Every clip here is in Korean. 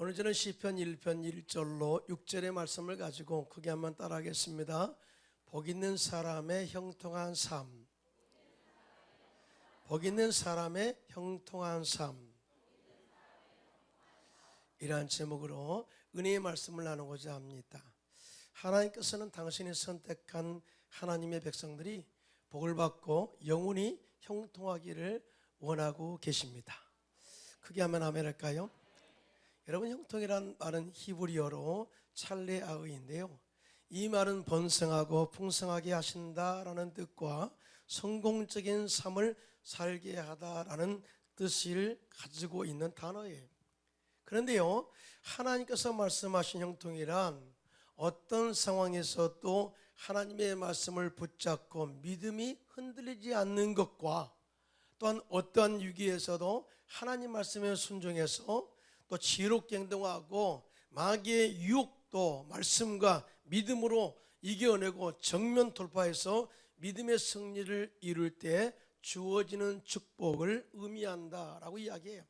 오늘 저는 시편 1편 1절로 6절의 말씀을 가지고 크게 한번 따라하겠습니다. 복 있는 사람의 형통한 삶, 복 있는 사람의 형통한 삶, 이러한 제목으로 은혜의 말씀을 나누고자 합니다. 하나님께서는 당신이 선택한 하나님의 백성들이 복을 받고 영원히 형통하기를 원하고 계십니다. 크게 하면 아멘 할까요? 여러분, 형통이란 말은 히브리어로 찰레아의인데요, 이 말은 번성하고 풍성하게 하신다라는 뜻과 성공적인 삶을 살게 하다라는 뜻을 가지고 있는 단어예요. 그런데요, 하나님께서 말씀하신 형통이란 어떤 상황에서도 하나님의 말씀을 붙잡고 믿음이 흔들리지 않는 것과, 또한 어떠한 위기에서도 하나님 말씀에 순종해서 또 지혜롭게 행동하고 마귀의 유혹도 말씀과 믿음으로 이겨내고 정면 돌파해서 믿음의 승리를 이룰 때 주어지는 축복을 의미한다라고 이야기해요.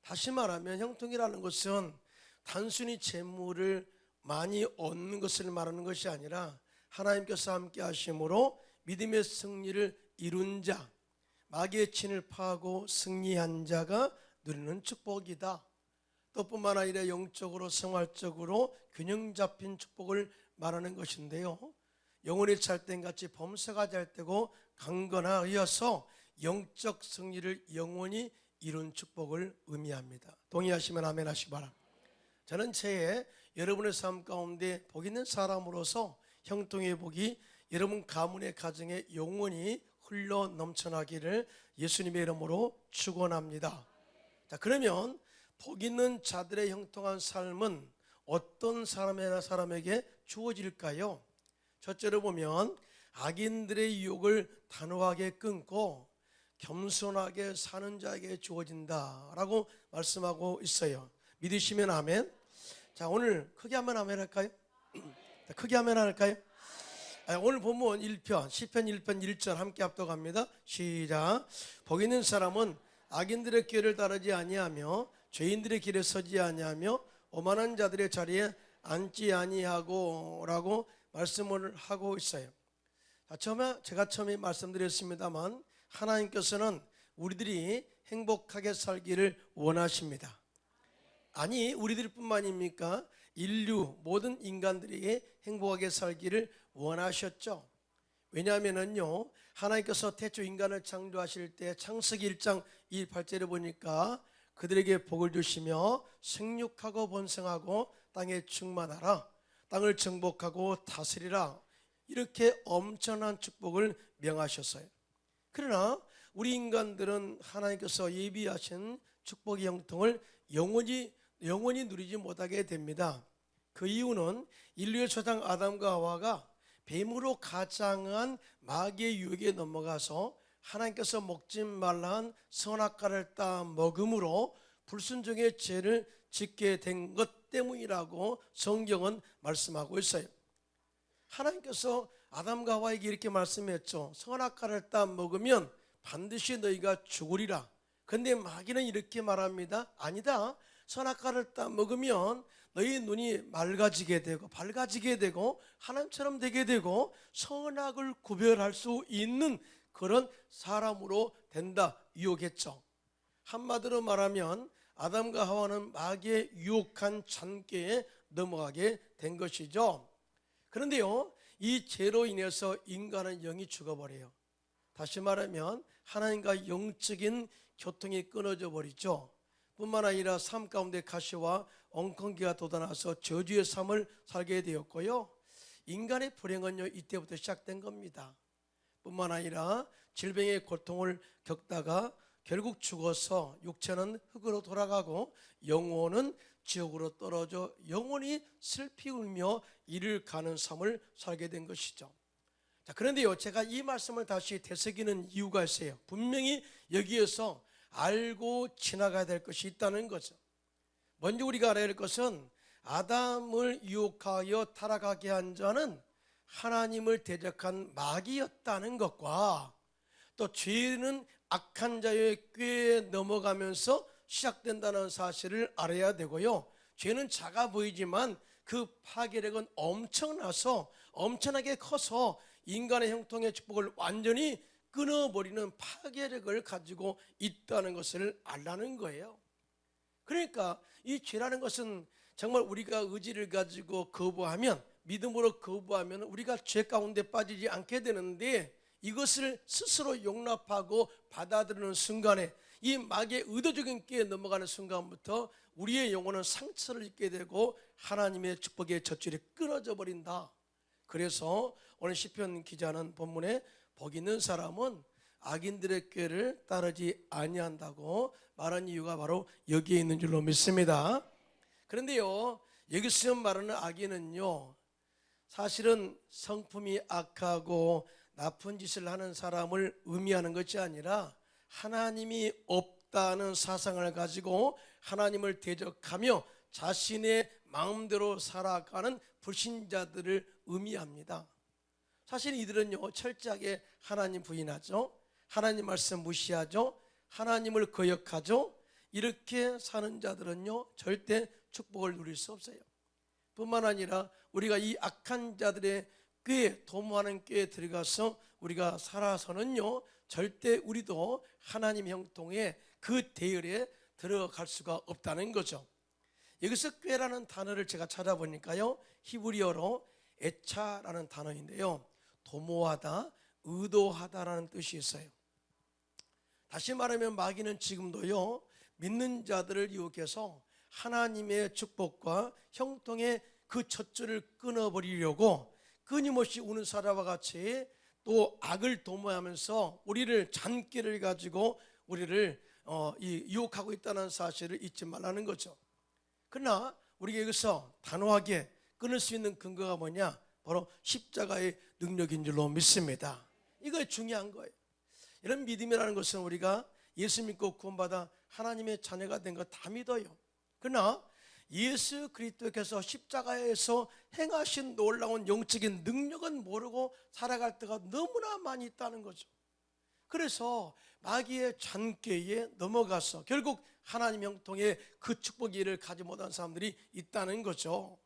다시 말하면 형통이라는 것은 단순히 재물을 많이 얻는 것을 말하는 것이 아니라 하나님께서 함께 하심으로 믿음의 승리를 이룬 자, 마귀의 진을 파하고 승리한 자가 누리는 축복이다. 또 뿐만 아니라 영적으로 생활적으로 균형 잡힌 축복을 말하는 것인데요, 영혼이 찰땐같이 범사가 잘 때고 강건하여서 영적 승리를 영원히 이룬 축복을 의미합니다. 동의하시면 아멘 하시기 바랍니다. 저는 새해 여러분의 삶 가운데 복 있는 사람으로서 형통의 복이 여러분 가문의 가정에 영원히 흘러 넘쳐나기를 예수님의 이름으로 축원합니다. 자, 그러면 복 있는 자들의 형통한 삶은 어떤 사람에게 주어질까요? 첫째로 보면 악인들의 유혹을 단호하게 끊고 겸손하게 사는 자에게 주어진다라고 말씀하고 있어요. 믿으시면 아멘. 자, 오늘 크게 한번 아멘 할까요? 크게 하면 할까요? 오늘 본문 1편 시편 1편 1절 함께 합독합니다. 시작. 복 있는 사람은 악인들의 길을 따르지 아니하며 죄인들의 길에 서지 아니하며 오만한 자들의 자리에 앉지 아니하고 라고 말씀을 하고 있어요. 제가 처음에 말씀드렸습니다만 하나님께서는 우리들이 행복하게 살기를 원하십니다. 아니, 우리들뿐만입니까? 인류 모든 인간들이 행복하게 살기를 원하셨죠. 왜냐하면요, 하나님께서 태초 인간을 창조하실 때 창세기 1장 28절에 보니까 그들에게 복을 주시며 생육하고 번성하고 땅에 충만하라, 땅을 정복하고 다스리라, 이렇게 엄청난 축복을 명하셨어요. 그러나 우리 인간들은 하나님께서 예비하신 축복의 형통을 영원히 누리지 못하게 됩니다. 그 이유는 인류의 초장 아담과 하와가 뱀으로 가장한 마귀의 유혹에 넘어가서 하나님께서 먹지 말라 한 선악과를 따 먹음으로 불순종의 죄를 짓게 된 것 때문이라고 성경은 말씀하고 있어요. 하나님께서 아담과 하와에게 이렇게 말씀했죠. 선악과를 따 먹으면 반드시 너희가 죽으리라. 그런데 마귀는 이렇게 말합니다. 아니다, 선악과를 따 먹으면 너희 눈이 맑아지게 되고 밝아지게 되고 하나님처럼 되게 되고 선악을 구별할 수 있는 그런 사람으로 된다 유혹했죠. 한마디로 말하면 아담과 하와는 마귀의 유혹한 잔꾀에 넘어가게 된 것이죠. 그런데요, 이 죄로 인해서 인간은 영이 죽어버려요. 다시 말하면 하나님과 영적인 교통이 끊어져 버리죠. 뿐만 아니라 삶 가운데 가시와 엉겅기가 돋아나서 저주의 삶을 살게 되었고요, 인간의 불행은요 이때부터 시작된 겁니다. 뿐만 아니라 질병의 고통을 겪다가 결국 죽어서 육체는 흙으로 돌아가고 영혼은 지옥으로 떨어져 영원히 슬피 울며 이를 가는 삶을 살게 된 것이죠. 자, 그런데요, 제가 이 말씀을 다시 되새기는 이유가 있어요. 분명히 여기에서 알고 지나가야 될 것이 있다는 거죠. 먼저 우리가 알아야 할 것은 아담을 유혹하여 타락하게 한 자는 하나님을 대적한 마귀였다는 것과, 또 죄는 악한 자의 꾀에 넘어가면서 시작된다는 사실을 알아야 되고요. 죄는 작아 보이지만 그 파괴력은 엄청나게 커서 인간의 형통의 축복을 완전히 끊어버리는 파괴력을 가지고 있다는 것을 알라는 거예요. 그러니까 이 죄라는 것은 정말 우리가 의지를 가지고 거부하면, 믿음으로 거부하면 우리가 죄 가운데 빠지지 않게 되는데, 이것을 스스로 용납하고 받아들이는 순간에, 이 마귀의 의도적인 끼에 넘어가는 순간부터 우리의 영혼은 상처를 입게 되고 하나님의 축복의 젖줄이 끊어져 버린다. 그래서 오늘 시편 기자는 본문에 복 있는 사람은 악인들의 꾀를 따르지 아니한다고 말한 이유가 바로 여기에 있는 줄로 믿습니다. 그런데요, 여기서 말하는 악인은요, 사실은 성품이 악하고 나쁜 짓을 하는 사람을 의미하는 것이 아니라 하나님이 없다는 사상을 가지고 하나님을 대적하며 자신의 마음대로 살아가는 불신자들을 의미합니다. 사실 이들은요, 철저하게 하나님 부인하죠. 하나님 말씀 무시하죠. 하나님을 거역하죠. 이렇게 사는 자들은요, 절대 축복을 누릴 수 없어요. 뿐만 아니라 우리가 이 악한 자들의 꾀에, 도모하는 꾀에 들어가서 우리가 살아서는요, 절대 우리도 하나님 형통의 그 대열에 들어갈 수가 없다는 거죠. 여기서 꾀라는 단어를 제가 찾아보니까요, 히브리어로 에차라는 단어인데요, 도모하다, 의도하다라는 뜻이 있어요. 다시 말하면 마귀는 지금도요, 믿는 자들을 유혹해서 하나님의 축복과 형통의 그 젖줄을 끊어버리려고 끊임없이 우는 사자와 같이 또 악을 도모하면서 우리를 잔꾀를 가지고 우리를 유혹하고 있다는 사실을 잊지 말라는 거죠. 그러나 우리가 여기서 단호하게 끊을 수 있는 근거가 뭐냐? 바로 십자가의 능력인 줄로 믿습니다. 이거 중요한 거예요. 이런 믿음이라는 것은 우리가 예수 믿고 구원받아 하나님의 자녀가 된 거 다 믿어요. 그러나 예수 그리스도께서 십자가에서 행하신 놀라운 영적인 능력은 모르고 살아갈 때가 너무나 많이 있다는 거죠. 그래서 마귀의 잔꾀에 넘어가서 결국 하나님 형통의 그 축복 일을 가지 못한 사람들이 있다는 거죠.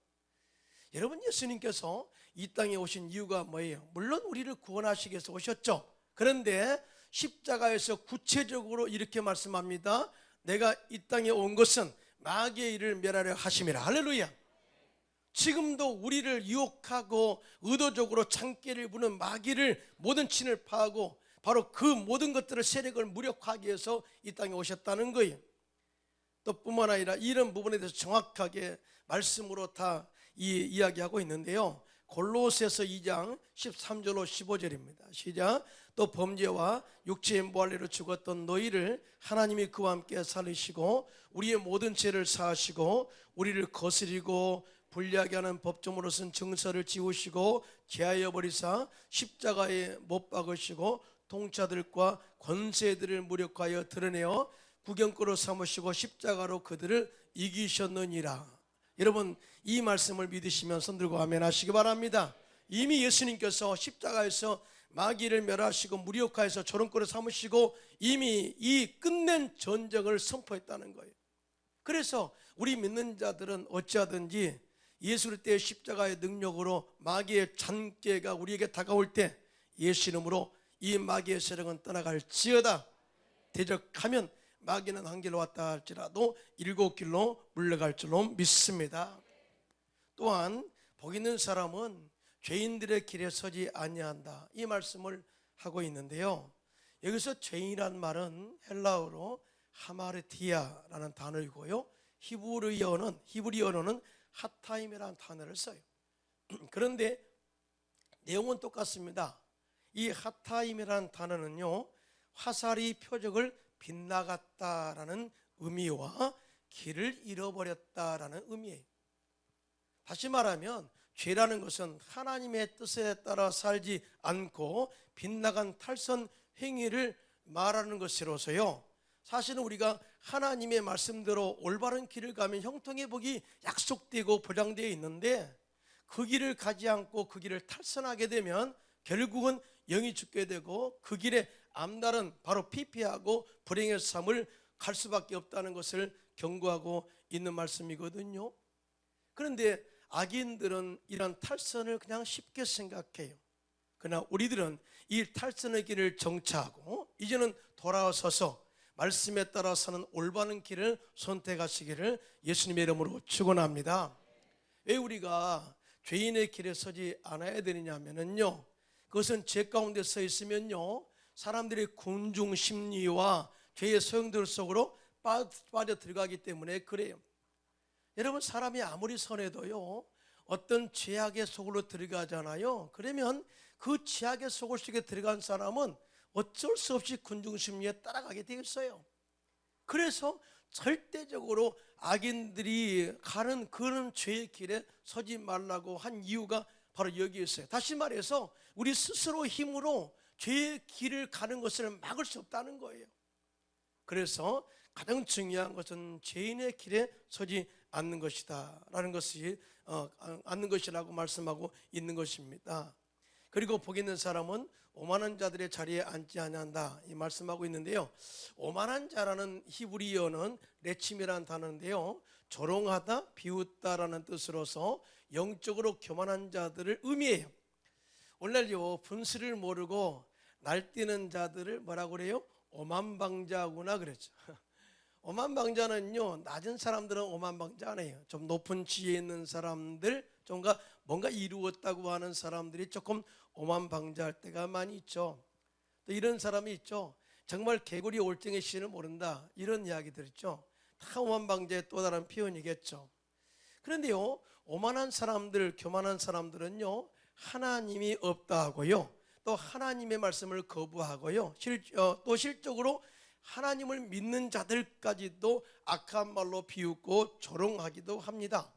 여러분, 예수님께서 이 땅에 오신 이유가 뭐예요? 물론 우리를 구원하시기 위해서 오셨죠. 그런데 십자가에서 구체적으로 이렇게 말씀합니다. 내가 이 땅에 온 것은 마귀의 일을 멸하려 하심이라. 할렐루야. 지금도 우리를 유혹하고 의도적으로 잔꾀를 부는 마귀를 모든 친을 파하고 바로 그 모든 것들을, 세력을 무력화하기 위해서 이 땅에 오셨다는 거예요. 또 뿐만 아니라 이런 부분에 대해서 정확하게 말씀으로 다 이야기하고 있는데요, 골로새서 2장 13절로 15절입니다. 시작. 또 범죄와 육체의 모할례로 죽었던 너희를 하나님이 그와 함께 살리시고 우리의 모든 죄를 사하시고 우리를 거스리고 불리하게 하는 법정으로 쓴 증서를 지우시고 제하여 버리사 십자가에 못 박으시고 통치자들과 권세들을 무력하여 드러내어 구경거로 삼으시고 십자가로 그들을 이기셨느니라. 여러분, 이 말씀을 믿으시면 손들고 아멘 하시기 바랍니다. 이미 예수님께서 십자가에서 마귀를 멸하시고 무력화해서 조롱거로 삼으시고 이미 이 끝낸 전쟁을 선포했다는 거예요. 그래서 우리 믿는 자들은 어찌하든지 예수 그리스도의 십자가의 능력으로 마귀의 잔꾀가 우리에게 다가올 때 예수 이름으로 이 마귀의 세력은 떠나갈지어다. 대적하면 마귀는 한 길로 왔다 할지라도 7길로 물러갈 줄로 믿습니다. 또한 복 있는 사람은 죄인들의 길에 서지 아니한다, 이 말씀을 하고 있는데요, 여기서 죄인이란 말은 헬라어로 하마르티아라는 단어이고요, 히브리어로는 하타임이라는 단어를 써요. 그런데 내용은 똑같습니다. 이 하타임이라는 단어는요, 화살이 표적을 빗나갔다라는 의미와 길을 잃어버렸다라는 의미예요. 다시 말하면 죄라는 것은 하나님의 뜻에 따라 살지 않고 빗나간 탈선 행위를 말하는 것으로서요, 사실은 우리가 하나님의 말씀대로 올바른 길을 가면 형통의 복이 약속되고 보장되어 있는데 그 길을 가지 않고 그 길을 탈선하게 되면 결국은 영이 죽게 되고 그 길에 앞날은 바로 피폐하고 불행의 삶을 갈 수밖에 없다는 것을 경고하고 있는 말씀이거든요. 그런데 악인들은 이런 탈선을 그냥 쉽게 생각해요. 그러나 우리들은 이 탈선의 길을 정차하고 이제는 돌아서서 말씀에 따라 사는 올바른 길을 선택하시기를 예수님의 이름으로 축원합니다. 왜 우리가 죄인의 길에 서지 않아야 되느냐면요, 그것은 죄 가운데 서 있으면요 사람들의 군중 심리와 죄의 소용돌이 속으로 빠져 들어가기 때문에 그래요. 여러분, 사람이 아무리 선해도요 어떤 죄악의 속으로 들어가잖아요. 그러면 그 죄악의 속을 속에 들어간 사람은 어쩔 수 없이 군중 심리에 따라가게 되어 있어요. 그래서 절대적으로 악인들이 가는 그런 죄의 길에 서지 말라고 한 이유가 바로 여기에 있어요. 다시 말해서 우리 스스로 힘으로 죄의 길을 가는 것을 막을 수 없다는 거예요. 그래서 가장 중요한 것은 죄인의 길에 서지 않는 것이다 라는 것이 않는 것이라고 말씀하고 있는 것입니다. 그리고 복 있는 사람은 오만한 자들의 자리에 앉지 아니한다 이 말씀하고 있는데요, 오만한 자라는 히브리어는 레침이라는 단어인데요, 조롱하다, 비웃다라는 뜻으로서 영적으로 교만한 자들을 의미해요. 오늘날요 분수를 모르고 날뛰는 자들을 뭐라고 그래요? 오만방자구나 그랬죠. 오만방자는요, 낮은 사람들은 오만방자 아니에요. 좀 높은 지위에 있는 사람들, 뭔가 이루었다고 하는 사람들이 조금 오만방자할 때가 많이 있죠. 또 이런 사람이 있죠. 정말 개구리 올챙이 씨를 모른다 이런 이야기들 있죠. 다 오만방자의 또 다른 표현이겠죠. 그런데요, 오만한 사람들, 교만한 사람들은요 하나님이 없다 하고요, 또 하나님의 말씀을 거부하고요, 또 실적으로 하나님을 믿는 자들까지도 악한 말로 비웃고 조롱하기도 합니다.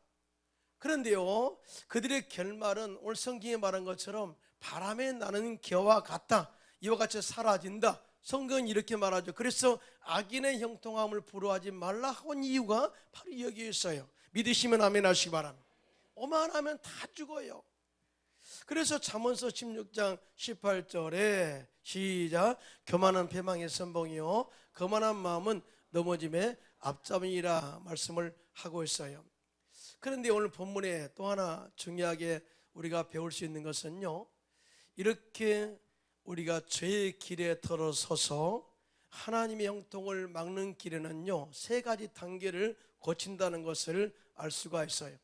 그런데요, 그들의 결말은 오늘 성경에 말한 것처럼 바람에 나는 겨와 같다, 이와 같이 사라진다. 성경은 이렇게 말하죠. 그래서 악인의 형통함을 부러워하지 말라 한 이유가 바로 여기에 있어요. 믿으시면 아멘 하시기 바랍니다. 오만하면 다 죽어요. 그래서 잠언서 16장 18절에 시작, 교만한 배망의 선봉이요 거만한 마음은 넘어짐의 앞잡이라 말씀을 하고 있어요. 그런데 오늘 본문에 또 하나 중요하게 우리가 배울 수 있는 것은요, 이렇게 우리가 죄의 길에 들어서서 하나님의 형통을 막는 길에는요 세 가지 단계를 거친다는 것을 알 수가 있어요.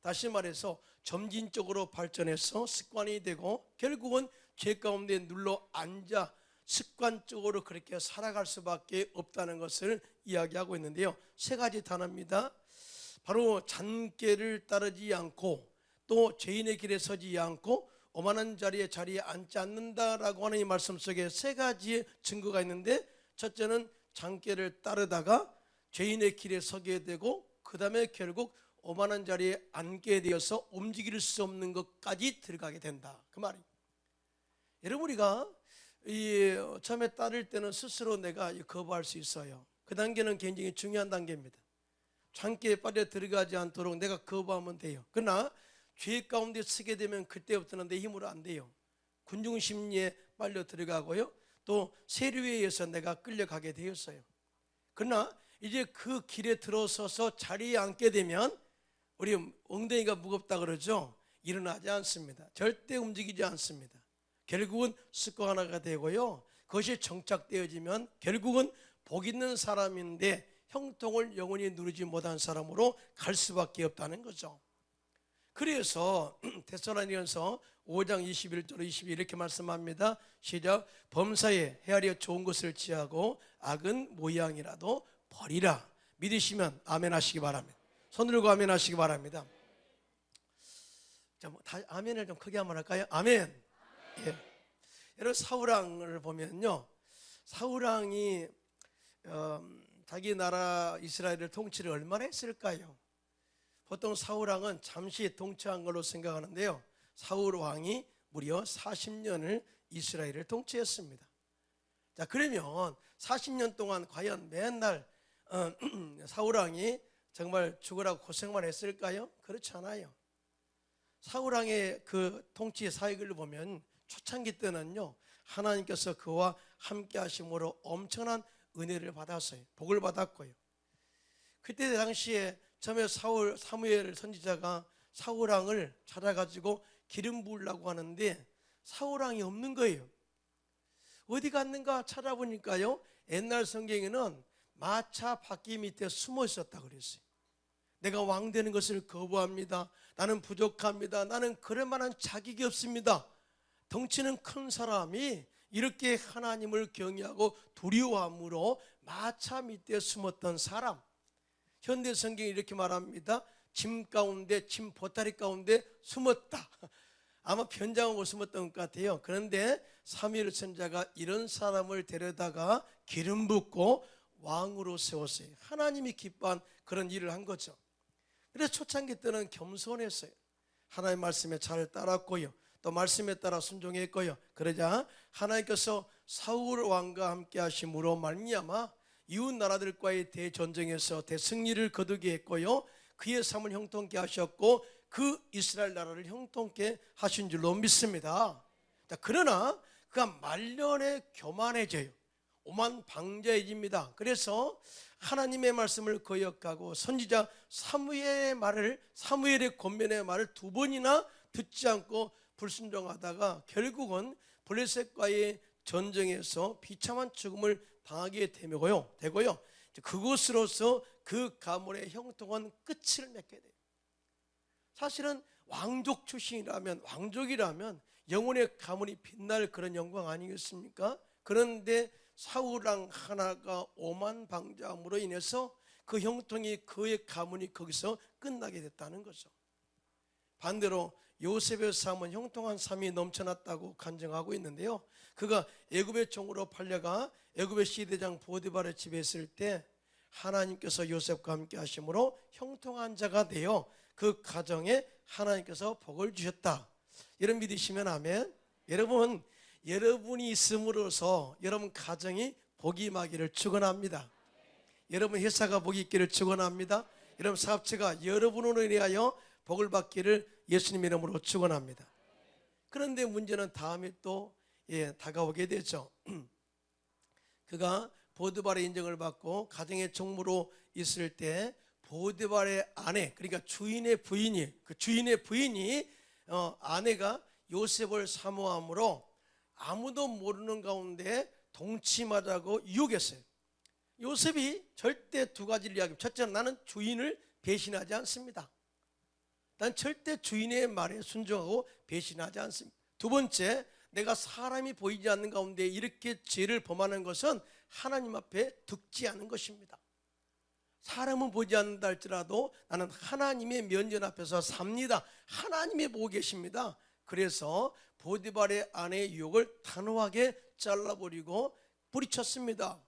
다시 말해서 점진적으로 발전해서 습관이 되고 결국은 죄 가운데 눌러 앉아 습관적으로 그렇게 살아갈 수밖에 없다는 것을 이야기하고 있는데요, 세 가지 단어입니다. 바로 잔꾀를 따르지 않고, 또 죄인의 길에 서지 않고, 오만한 자리에 앉지 않는다라고 하는 이 말씀 속에 세 가지의 증거가 있는데, 첫째는 잔꾀를 따르다가 죄인의 길에 서게 되고, 그 다음에 결국 오만한 자리에 앉게 되어서 움직일 수 없는 것까지 들어가게 된다, 그 말이에요. 여러분, 우리가 처음에 따를 때는 스스로 내가 거부할 수 있어요. 그 단계는 굉장히 중요한 단계입니다. 잔꾀에 빠져 들어가지 않도록 내가 거부하면 돼요. 그러나 죄 가운데 서게 되면 그때부터는 내 힘으로 안 돼요. 군중 심리에 빨려 들어가고요, 또 세류에 의해서 내가 끌려가게 되었어요. 그러나 이제 그 길에 들어서서 자리에 앉게 되면 우리 엉덩이가 무겁다 그러죠. 일어나지 않습니다. 절대 움직이지 않습니다. 결국은 습관화가 되고요, 그것이 정착되어지면 결국은 복 있는 사람인데 형통을 영원히 누리지 못한 사람으로 갈 수밖에 없다는 거죠. 그래서 데살로니가서 5장 21절 22 이렇게 말씀합니다. 시작, 범사에 헤아려 좋은 것을 취하고 악은 모양이라도 버리라. 믿으시면 아멘 하시기 바랍니다. 손 들고 아멘 하시기 바랍니다. 자, 아멘을 좀 크게 한번 할까요? 아멘. 예. 여러분, 사울왕을 보면요, 사울왕이 자기 나라 이스라엘을 통치를 얼마나 했을까요? 보통 사울왕은 잠시 통치한 걸로 생각하는데요, 사울왕이 무려 40년을 이스라엘을 통치했습니다. 자, 그러면 40년 동안 과연 맨날 사울왕이 정말 죽으라고 고생만 했을까요? 그렇지 않아요. 사울왕의 그 통치 사역을 보면 초창기 때는요 하나님께서 그와 함께 하심으로 엄청난 은혜를 받았어요. 복을 받았고요. 그때 당시에 처음에 사무엘 선지자가 사울왕을 찾아가지고 기름 부으려고 하는데 사울왕이 없는 거예요. 어디 갔는가 찾아보니까요, 옛날 성경에는 마차 바퀴 밑에 숨어 있었다고 그랬어요. 내가 왕 되는 것을 거부합니다. 나는 부족합니다. 나는 그럴 만한 자격이 없습니다. 덩치는 큰 사람이 이렇게 하나님을 경외하고 두려워함으로 마차 밑에 숨었던 사람, 현대 성경이 이렇게 말합니다. 짐 가운데, 짐 보따리 가운데 숨었다. 아마 변장하고 숨었던 것 같아요. 그런데 사무엘 선지자가 이런 사람을 데려다가 기름 붓고 왕으로 세웠어요. 하나님이 기뻐한 그런 일을 한 거죠. 그래서 초창기 때는 겸손했어요. 하나님 말씀에 잘 따랐고요, 또 말씀에 따라 순종했고요. 그러자 하나님께서 사울 왕과 함께 하심으로 말미암아 이웃 나라들과의 대전쟁에서 대승리를 거두게 했고요, 그의 삶을 형통케 하셨고 그 이스라엘 나라를 형통케 하신 줄로 믿습니다. 자, 그러나 그가 말년에 교만해져요. 오만방자해집니다. 그래서 하나님의 말씀을 거역하고 선지자 사무엘의 권면의 말을 두 번이나 듣지 않고 불순종하다가 결국은 블레셋과의 전쟁에서 비참한 죽음을 당하게 되고요. 그것으로서 그 가문의 형통한 끝을 맺게 돼요. 사실은 왕족이라면 영혼의 가문이 빛날 그런 영광 아니겠습니까? 그런데 사울왕 하나가 오만방자함으로 인해서 그 형통이, 그의 가문이 거기서 끝나게 됐다는 거죠. 반대로 요셉의 삶은 형통한 삶이 넘쳐났다고 간증하고 있는데요, 그가 애굽의 종으로 팔려가 애굽의 시대장 보디발의 집에 있을 때 하나님께서 요셉과 함께 하심으로 형통한 자가 되어 그 가정에 하나님께서 복을 주셨다. 여러분 믿으시면 아멘. 여러분이 있음으로써 여러분 가정이 복이 임하기를 축원합니다. 여러분 회사가 복이 있기를 축원합니다. 여러분 사업체가 여러분으로 인하여 복을 받기를 예수님 이름으로 축원합니다. 그런데 문제는 다음에 또 다가오게 되죠. 그가 보디발의 인정을 받고 가정의 종무로 있을 때 보디발의 아내, 그러니까 주인의 부인이 아내가 요셉을 사모함으로 아무도 모르는 가운데 동침하자고 유혹했어요. 요셉이 절대 두 가지를 이야기합니다. 첫째는 나는 주인을 배신하지 않습니다. 난 절대 주인의 말에 순종하고 배신하지 않습니다. 두 번째, 내가 사람이 보이지 않는 가운데 이렇게 죄를 범하는 것은 하나님 앞에 득지 않은 것입니다. 사람은 보지 않는다 할지라도 나는 하나님의 면전 앞에서 삽니다. 하나님이 보고 계십니다. 그래서 보디발의 아내의 유혹을 단호하게 잘라버리고 뿌리쳤습니다.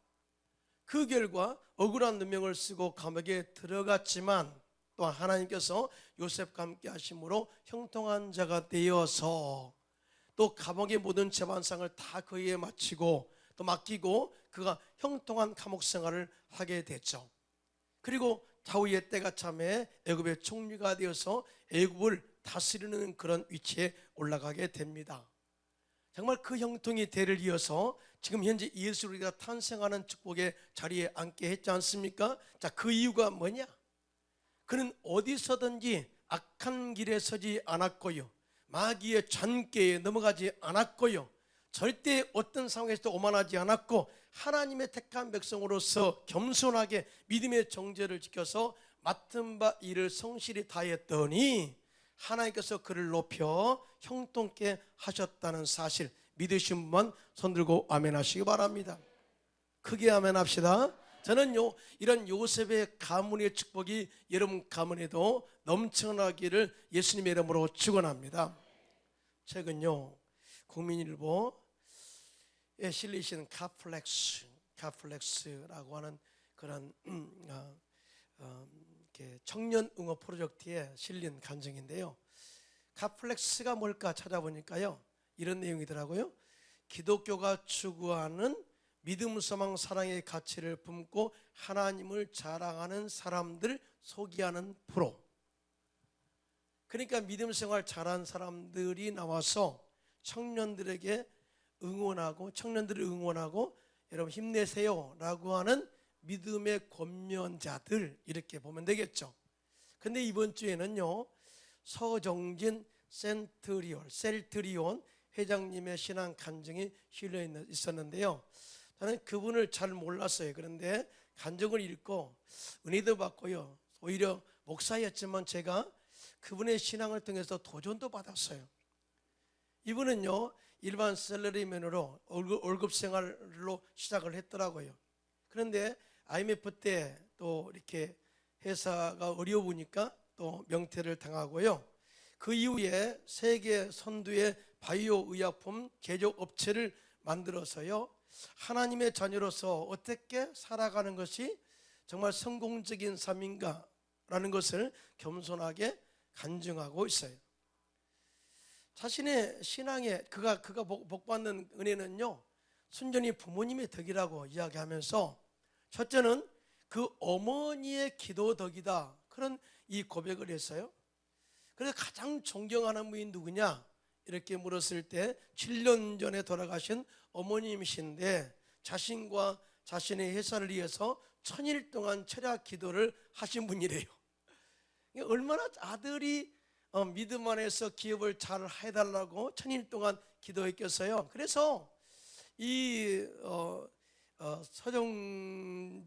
그 결과 억울한 누명을 쓰고 감옥에 들어갔지만 또한 하나님께서 요셉과 함께 하심으로 형통한 자가 되어서 또 감옥의 모든 재반상을 다 그에게 마치고 또 맡기고 그가 형통한 감옥 생활을 하게 됐죠. 그리고 좌우의 때가 참에 애굽의 총리가 되어서 애굽을 다스리는 그런 위치에 올라가게 됩니다. 정말 그 형통이 대를 이어서 지금 현재 예수 우리가 탄생하는 축복의 자리에 앉게 했지 않습니까? 자, 그 이유가 뭐냐? 그는 어디서든지 악한 길에 서지 않았고요, 마귀의 잔꾀에 넘어가지 않았고요, 절대 어떤 상황에서도 오만하지 않았고 하나님의 택한 백성으로서 겸손하게 믿음의 정죄를 지켜서 맡은 바 일을 성실히 다했더니 하나님께서 그를 높여 형통케 하셨다는 사실 믿으신 분만 손들고 아멘 하시기 바랍니다. 크게 아멘 합시다. 저는 이런 요셉의 가문의 축복이 여러분 가문에도 넘쳐나기를 예수님의 이름으로 축원합니다. 최근요 국민일보에 실리신 카플렉스라고 하는 그런 청년 응어 프로젝트에 실린 간증인데요, 카플렉스가 뭘까 찾아보니까요 이런 내용이더라고요. 기독교가 추구하는 믿음, 소망, 사랑의 가치를 품고 하나님을 자랑하는 사람들 소개하는 프로. 그러니까 믿음 생활 잘한 사람들이 나와서 청년들을 응원하고 여러분 힘내세요 라고 하는 믿음의 권면자들, 이렇게 보면 되겠죠. 근데 이번 주에는요, 서정진 셀트리온 회장님의 신앙 간증이 실려 있었는데요, 저는 그분을 잘 몰랐어요. 그런데 간증을 읽고 은혜도 받고요, 오히려 목사였지만 제가 그분의 신앙을 통해서 도전도 받았어요. 이분은요, 일반 셀러리맨으로 월급 생활로 시작을 했더라고요. 그런데 IMF 때 또 이렇게 회사가 어려우니까 또 명퇴를 당하고요, 그 이후에 세계 선두의 바이오 의약품 제조 업체를 만들어서요, 하나님의 자녀로서 어떻게 살아가는 것이 정말 성공적인 삶인가라는 것을 겸손하게 간증하고 있어요. 자신의 신앙에 그가 복받는 은혜는요, 순전히 부모님의 덕이라고 이야기하면서, 첫째는 그 어머니의 기도 덕이다, 그런 이 고백을 했어요. 그래서 가장 존경하는 분이 누구냐 이렇게 물었을 때 7년 전에 돌아가신 어머님이신데, 자신과 자신의 회사를 위해서 1000일 동안 철야 기도를 하신 분이래요. 얼마나 아들이 믿음 안에서 기업을 잘 해달라고 1000일 동안 기도했겠어요. 그래서 이 서정진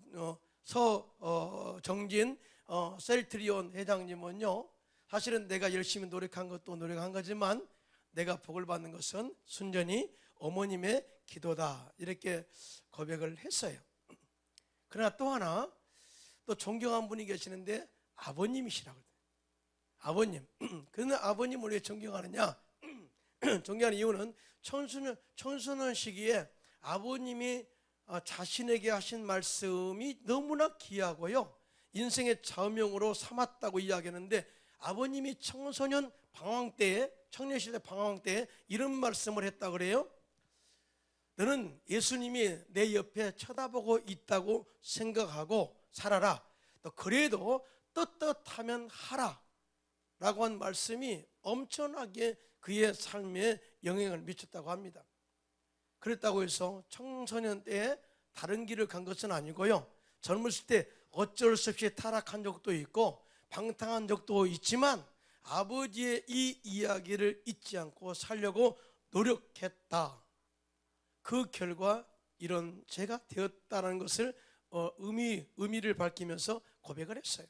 셀트리온 회장님은요, 사실은 내가 열심히 노력한 것도 노력한 거지만 내가 복을 받는 것은 순전히 어머님의 기도다, 이렇게 고백을 했어요. 그러나 또 하나 또 존경한 분이 계시는데 아버님이시라고. 아버님. 그런데 아버님을 왜 존경하느냐? 존경하는 이유는 청소년 시기에 아버님이 자신에게 하신 말씀이 너무나 귀하고요, 인생의 좌우명으로 삼았다고 이야기하는데, 아버님이 청소년 방황 때에, 청년시대 방황 때에 이런 말씀을 했다고 그래요. 너는 예수님이 내 옆에 쳐다보고 있다고 생각하고 살아라. 또 그래도 떳떳하면 하라 라고 한 말씀이 엄청나게 그의 삶에 영향을 미쳤다고 합니다. 그랬다고 해서 청소년 때에 다른 길을 간 것은 아니고요, 젊었을 때 어쩔 수 없이 타락한 적도 있고 방탕한 적도 있지만 아버지의 이 이야기를 잊지 않고 살려고 노력했다. 그 결과 이런 죄가 되었다는 것을 의미를 밝히면서 고백을 했어요.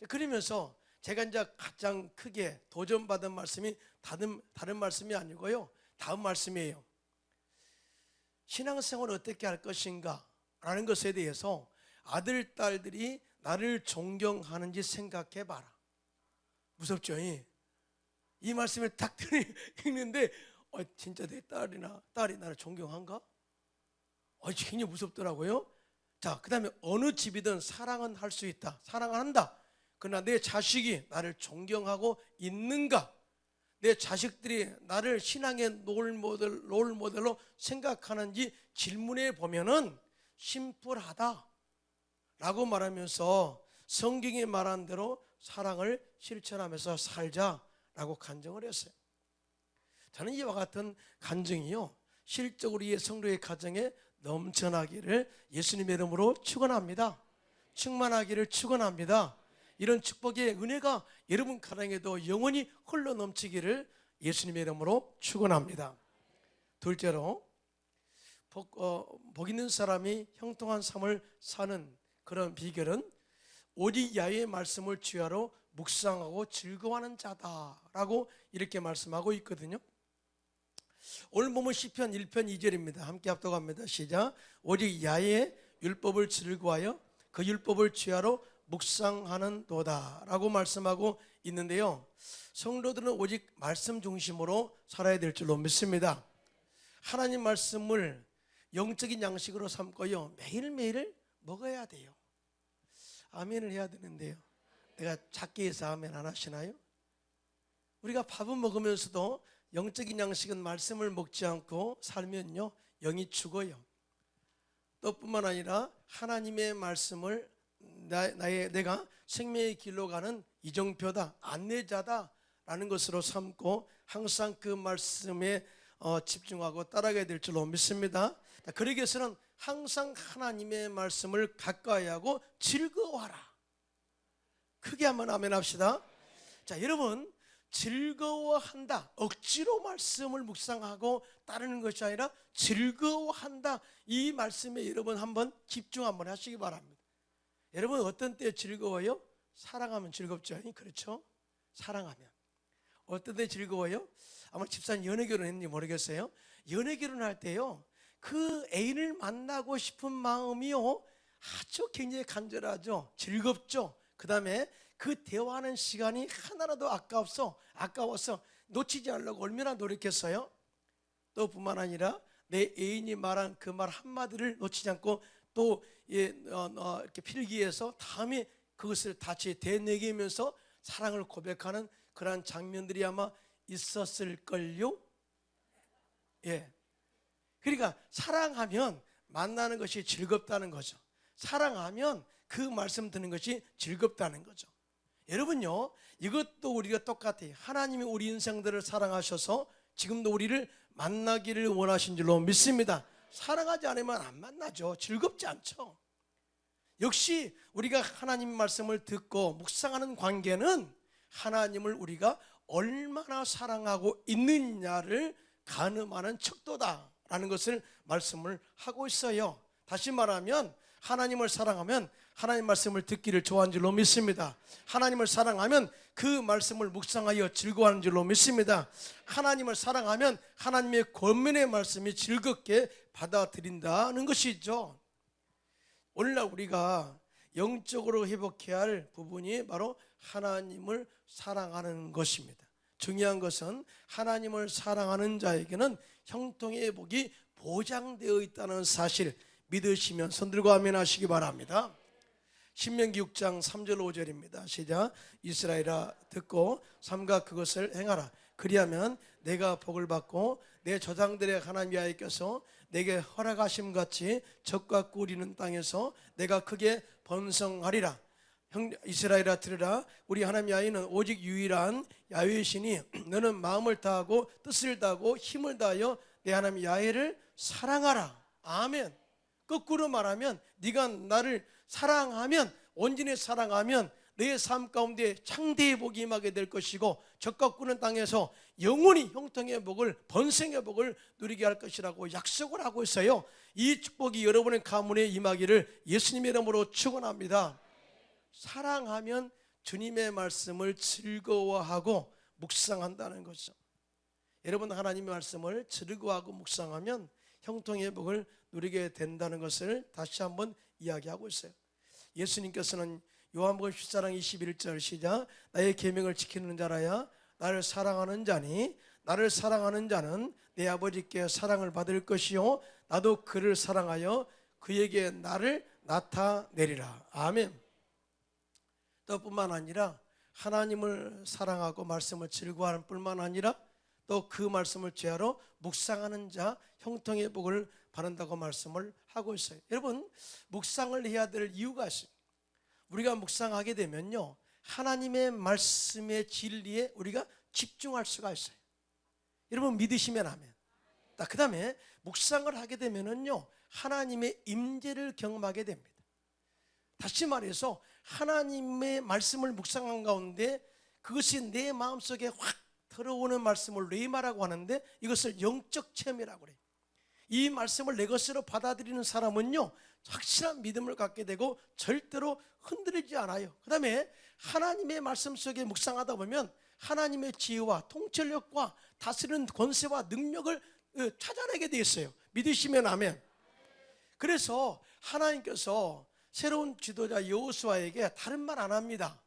그러면서 제가 이제 가장 크게 도전받은 말씀이 다른 말씀이 아니고요, 다음 말씀이에요. 신앙생활을 어떻게 할 것인가 라는 것에 대해서 아들, 딸들이 나를 존경하는지 생각해 봐라. 무섭죠? 이 말씀을 딱 읽는데 진짜 내 딸이 나를 존경한가? 굉장히 무섭더라고요. 자, 그 다음에 어느 집이든 사랑은 할 수 있다, 사랑은 한다. 그러나 내 자식이 나를 존경하고 있는가? 내 자식들이 나를 신앙의 롤모델로 생각하는지 질문해 보면은 심플하다 라고 말하면서 성경이 말한 대로 사랑을 실천하면서 살자라고 간증을 했어요. 저는 이와 같은 간증이요, 실적으로 이 성도의 가정에 넘쳐나기를 예수님의 이름으로 축원합니다. 충만하기를 축원합니다. 이런 축복의 은혜가 여러분 가정에도 영원히 흘러 넘치기를 예수님의 이름으로 축원합니다. 둘째로 복 있는 사람이 형통한 삶을 사는 그런 비결은 오직 야훼의 말씀을 주야로 묵상하고 즐거워하는 자다라고 이렇게 말씀하고 있거든요. 오늘 보면 시편 1편 2절입니다. 함께 합독합니다. 시작. 오직 야훼의 율법을 즐거워하여 그 율법을 주야로 묵상하는 도다 라고 말씀하고 있는데요, 성도들은 오직 말씀 중심으로 살아야 될 줄로 믿습니다. 하나님 말씀을 영적인 양식으로 삼고요, 매일매일 먹어야 돼요. 아멘을 해야 되는데요, 내가 작게 해서 아멘 안 하시나요? 우리가 밥은 먹으면서도 영적인 양식은 말씀을 먹지 않고 살면요, 영이 죽어요. 또 뿐만 아니라 하나님의 말씀을 내가 생명의 길로 가는 이정표다, 안내자다 라는 것으로 삼고 항상 그 말씀에 집중하고 따라가야 될 줄로 믿습니다. 그러기 위해서는 항상 하나님의 말씀을 가까이 하고 즐거워하라. 크게 한번 아멘 합시다. 자, 여러분, 즐거워한다, 억지로 말씀을 묵상하고 따르는 것이 아니라 즐거워한다, 이 말씀에 여러분 한번 집중 한번 하시기 바랍니다. 여러분, 어떤 때 즐거워요? 사랑하면 즐겁죠. 그렇죠? 사랑하면. 어떤 때 즐거워요? 아마 집사님 연애 결혼했는지 모르겠어요. 연애 결혼할 때요, 그 애인을 만나고 싶은 마음이요, 아주 굉장히 간절하죠. 즐겁죠. 그 다음에 그 대화하는 시간이 하나라도 아까워서 놓치지 않으려고 얼마나 노력했어요. 또 뿐만 아니라 내 애인이 말한 그 말 한마디를 놓치지 않고 또 이렇게 필기해서 다음에 그것을 다시 되뇌기면서 사랑을 고백하는 그러한 장면들이 아마 있었을걸요. 예. 그러니까 사랑하면 만나는 것이 즐겁다는 거죠. 사랑하면 그 말씀 듣는 것이 즐겁다는 거죠. 여러분요, 이것도 우리가 똑같아요. 하나님이 우리 인생들을 사랑하셔서 지금도 우리를 만나기를 원하신 줄로 믿습니다. 사랑하지 않으면 안 만나죠. 즐겁지 않죠. 역시 우리가 하나님 말씀을 듣고 묵상하는 관계는 하나님을 우리가 얼마나 사랑하고 있느냐를 가늠하는 척도다라는 것을 말씀을 하고 있어요. 다시 말하면 하나님을 사랑하면 하나님 말씀을 듣기를 좋아하는 줄로 믿습니다. 하나님을 사랑하면 그 말씀을 묵상하여 즐거워하는 줄로 믿습니다. 하나님을 사랑하면 하나님의 권면의 말씀이 즐겁게 받아들인다는 것이죠. 오늘날 우리가 영적으로 회복해야 할 부분이 바로 하나님을 사랑하는 것입니다. 중요한 것은 하나님을 사랑하는 자에게는 형통의 회복이 보장되어 있다는 사실 믿으시면 손들고 아멘 하시기 바랍니다. 신명기 6장 3절 5절입니다. 시작. 이스라엘아 듣고 삼가 그것을 행하라. 그리하면 내가 복을 받고 내 조상들의 하나님 여호와께서 내게 허락하심 같이 적과 꿀이는 땅에서 내가 크게 번성하리라. 이스라엘아 들으라. 우리 하나님 야훼는 오직 유일한 야훼시니 너는 마음을 다하고 뜻을 다하고 힘을 다하여 내 하나님 야훼를 사랑하라. 아멘. 거꾸로 말하면 네가 나를 사랑하면, 온전히 사랑하면 내 삶 가운데 창대의 복이 임하게 될 것이고 적과 꾸는 땅에서 영원히 형통의 복을, 번성의 복을 누리게 할 것이라고 약속을 하고 있어요. 이 축복이 여러분의 가문에 임하기를 예수님의 이름으로 축원합니다. 사랑하면 주님의 말씀을 즐거워하고 묵상한다는 거죠. 여러분, 하나님의 말씀을 즐거워하고 묵상하면 형통의 복을 누리게 된다는 것을 다시 한번 이야기하고 있어요. 예수님께서는 요한복음 14장 21절 시작. 나의 계명을 지키는 자라야 나를 사랑하는 자니 나를 사랑하는 자는 내 아버지께 사랑을 받을 것이요 나도 그를 사랑하여 그에게 나를 나타내리라. 아멘. 또 뿐만 아니라 하나님을 사랑하고 말씀을 즐거워하는 뿐만 아니라 또 그 말씀을 죄하러 묵상하는 자 형통의 복을 받는다고 말씀을 하고 있어요. 여러분, 묵상을 해야 될 이유가 있어요. 우리가 묵상하게 되면요, 하나님의 말씀의 진리에 우리가 집중할 수가 있어요. 여러분 믿으시면 아멘. 그 다음에 묵상을 하게 되면요, 하나님의 임재를 경험하게 됩니다. 다시 말해서 하나님의 말씀을 묵상한 가운데 그것이 내 마음속에 확 들어오는 말씀을 레이마라고 하는데 이것을 영적 체험이라고 그래요. 이 말씀을 내 것으로 받아들이는 사람은요, 확실한 믿음을 갖게 되고 절대로 흔들리지 않아요. 그 다음에 하나님의 말씀 속에 묵상하다 보면 하나님의 지혜와 통찰력과 다스리는 권세와 능력을 찾아내게 되어 있어요. 믿으시면 아멘. 그래서 하나님께서 새로운 지도자 여호수아에게 다른 말 안 합니다.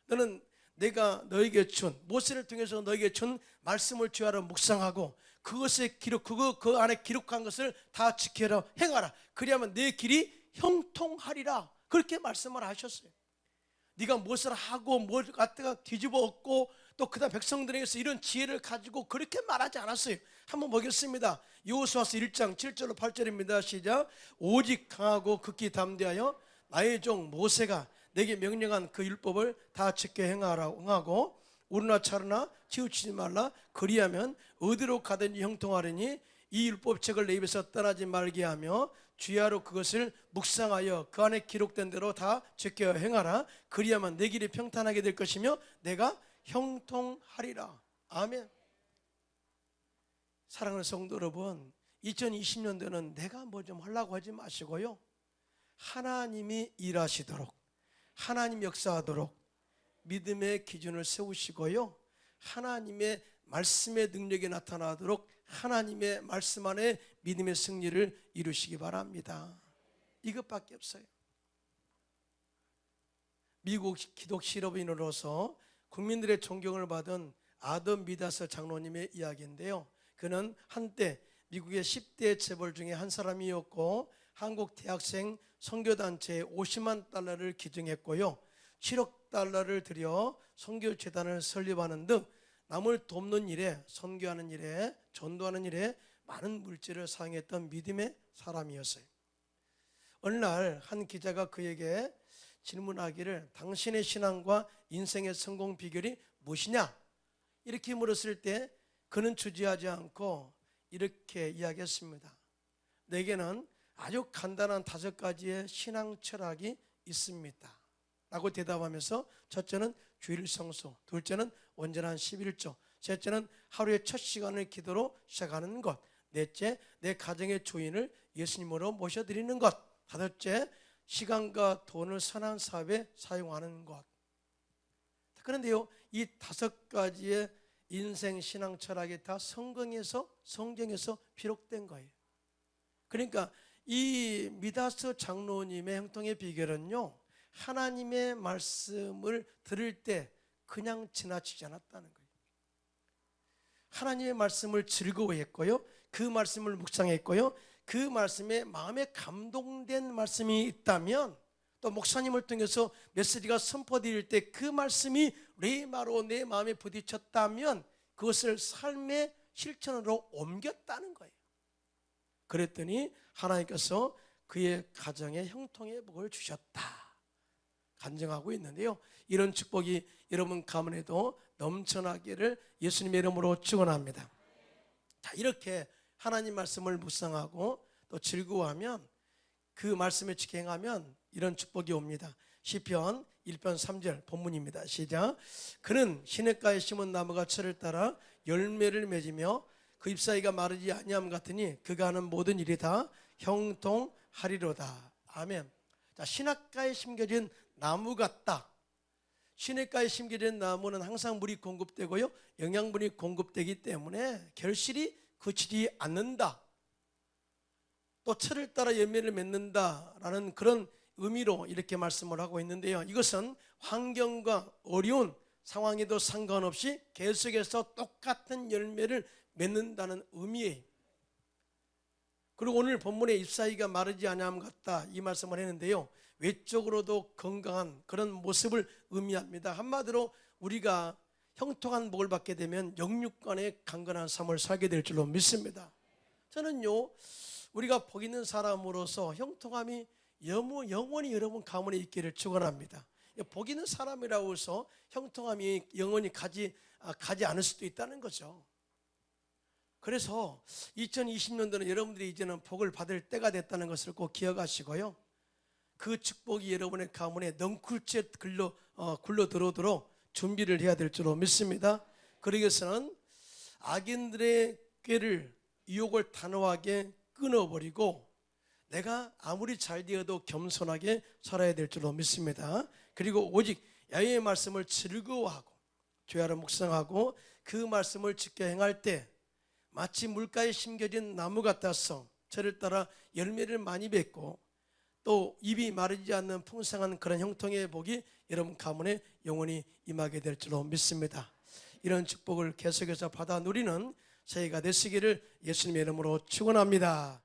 너는 내가 너에게 준, 모세를 통해서 너에게 준 말씀을 주하러 묵상하고 그것의 기록, 그 안에 기록한 것을 다 지켜라, 행하라. 그리하면 내 길이 형통하리라. 그렇게 말씀을 하셨어요. 네가 무엇을 하고 뭘 갖다가 뒤집어 엎고 또 그다음 백성들에게서 이런 지혜를 가지고 그렇게 말하지 않았어요. 한번 보겠습니다. 여호수아서 1장 7절로 8절입니다. 시작. 오직 강하고 극히 담대하여 나의 종 모세가 내게 명령한 그 율법을 다 지켜 행하고 오르나 차르나 치우치지 말라. 그리하면 어디로 가든지 형통하리니 이 율법책을 내 입에서 떠나지 말게 하며 주야로 그것을 묵상하여 그 안에 기록된 대로 다 지켜 행하라. 그리야만 내 길이 평탄하게 될 것이며 내가 형통하리라. 아멘. 사랑하는 성도 여러분, 2020년도는 내가 뭐 좀 하려고 하지 마시고요, 하나님이 일하시도록, 하나님 역사하도록 믿음의 기준을 세우시고요, 하나님의 말씀의 능력이 나타나도록 하나님의 말씀 안에 믿음의 승리를 이루시기 바랍니다. 이것밖에 없어요. 미국 기독 실업인으로서 국민들의 존경을 받은 아덤 미다스 장로님의 이야기인데요, 그는 한때 미국의 10대 재벌 중에 한 사람이었고 한국 대학생 선교단체에 50만 달러를 기증했고요, 7억 달러를 들여 선교재단을 설립하는 등 남을 돕는 일에, 선교하는 일에, 전도하는 일에 많은 물질을 사용했던 믿음의 사람이었어요. 어느 날 한 기자가 그에게 질문하기를 당신의 신앙과 인생의 성공 비결이 무엇이냐 이렇게 물었을 때 그는 주저하지 않고 이렇게 이야기했습니다. 내게는 아주 간단한 5가지의 신앙 철학이 있습니다 라고 대답하면서, 첫째는 주일 성수, 둘째는 온전한 11조, 셋째는 하루의 첫 시간을 기도로 시작하는 것, 넷째 내 가정의 주인을 예수님으로 모셔드리는 것, 다섯째 시간과 돈을 선한 사업에 사용하는 것. 그런데요, 이 5가지의 인생 신앙 철학이 다 성경에서 비록된 거예요. 그러니까 이 미다스 장로님의 형통의 비결은요, 하나님의 말씀을 들을 때 그냥 지나치지 않았다는 거예요. 하나님의 말씀을 즐거워했고요, 그 말씀을 묵상했고요, 그 말씀에 마음에 감동된 말씀이 있다면, 또 목사님을 통해서 메시지가 선포될 때 그 말씀이 레마로 내 마음에 부딪혔다면 그것을 삶의 실천으로 옮겼다는 거예요. 그랬더니 하나님께서 그의 가정에 형통의 복을 주셨다 간증하고 있는데요, 이런 축복이 여러분 가문에도 넘쳐나기를 예수님의 이름으로 축원합니다. 자, 이렇게 하나님 말씀을 묵상하고 또 즐거워하면, 그 말씀에 직행하면 이런 축복이 옵니다. 시편 1편 3절 본문입니다. 시작. 그는 시냇가에 심은 나무가 철을 따라 열매를 맺으며 그 잎사귀가 마르지 아니함 같으니 그가 하는 모든 일이 다 형통하리로다. 아멘. 자, 시냇가에 심겨진 나무 같다. 시냇가에 심겨진 나무는 항상 물이 공급되고요, 영양분이 공급되기 때문에 결실이 그치지 않는다. 또 철을 따라 열매를 맺는다라는 그런 의미로 이렇게 말씀을 하고 있는데요, 이것은 환경과 어려운 상황에도 상관없이 계속해서 똑같은 열매를 맺는다는 의미예요. 그리고 오늘 본문에 잎사귀가 마르지 아니함 같다 이 말씀을 했는데요, 외적으로도 건강한 그런 모습을 의미합니다. 한마디로 우리가 형통한 복을 받게 되면 영육간의 강건한 삶을 살게 될 줄로 믿습니다. 저는요, 우리가 복 있는 사람으로서 형통함이 영원히 여러분 가문에 있기를 축원합니다. 복 있는 사람이라고 해서 형통함이 영원히 가지 않을 수도 있다는 거죠. 그래서 2020년도는 여러분들이 이제는 복을 받을 때가 됐다는 것을 꼭 기억하시고요, 그 축복이 여러분의 가문에 넝쿨째 굴러 들어오도록 준비를 해야 될 줄로 믿습니다. 그러기 위해서는 악인들의 꾀를, 유혹을 단호하게 끊어버리고 내가 아무리 잘 되어도 겸손하게 살아야 될 줄로 믿습니다. 그리고 오직 야훼의 말씀을 즐거워하고 죄하를 묵상하고 그 말씀을 지켜 행할 때 마치 물가에 심겨진 나무 같아서 철을 따라 열매를 많이 맺고 또 입이 마르지 않는 풍성한 그런 형통의 복이 여러분 가문에 영원히 임하게 될 줄로 믿습니다. 이런 축복을 계속해서 받아 누리는 새해가 되시기를 예수님의 이름으로 축원합니다.